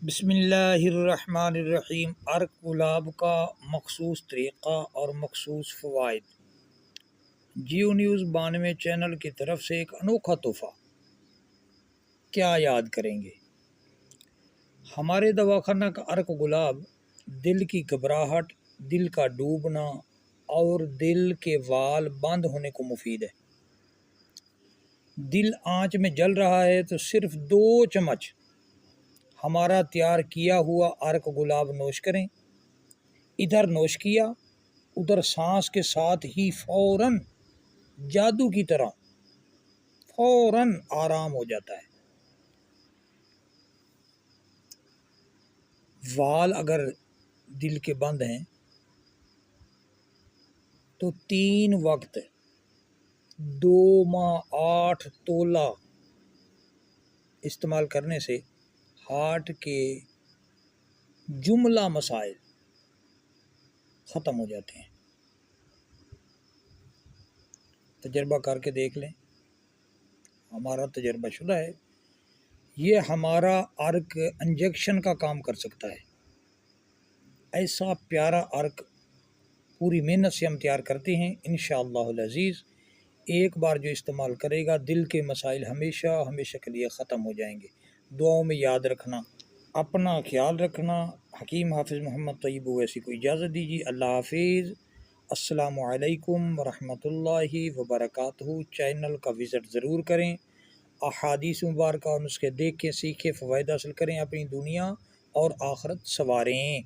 بسم اللہ الرحمن الرحیم۔ عرق گلاب کا مخصوص طریقہ اور مخصوص فوائد۔ جیو نیوز 92 چینل کی طرف سے ایک انوکھا تحفہ کیا یاد کریں گے؟ ہمارے دواخانہ کا عرق گلاب دل کی گھبراہٹ، دل کا ڈوبنا اور دل کے وال بند ہونے کو مفید ہے۔ دل آنچ میں جل رہا ہے تو صرف 2 چمچ ہمارا تیار کیا ہوا عرق گلاب نوش کریں۔ ادھر نوش کیا، ادھر سانس کے ساتھ ہی فوراً جادو کی طرح فوراً آرام ہو جاتا ہے۔ وال اگر دل کے بند ہیں تو 3 وقت 2 ماہ 8 تولہ استعمال کرنے سے ہارٹ کے جملہ مسائل ختم ہو جاتے ہیں۔ تجربہ کر کے دیکھ لیں، ہمارا تجربہ شدہ ہے۔ یہ ہمارا عرق انجیکشن کا کام کر سکتا ہے۔ ایسا پیارا عرق پوری محنت سے ہم تیار کرتے ہیں۔ انشاءاللہ العزیز ایک بار جو استعمال کرے گا دل کے مسائل ہمیشہ کے لیے ختم ہو جائیں گے۔ دعاؤں میں یاد رکھنا، اپنا خیال رکھنا۔ حکیم حافظ محمد طیب اویسی کو اجازت دیجیے۔ اللہ حافظ۔ السلام علیکم ورحمۃ اللہ وبرکاتہ۔ چینل کا وزٹ ضرور کریں، احادیث مبارکہ اور نسخے دیکھ کے سیکھیں، فوائد حاصل کریں، اپنی دنیا اور آخرت سنواریں۔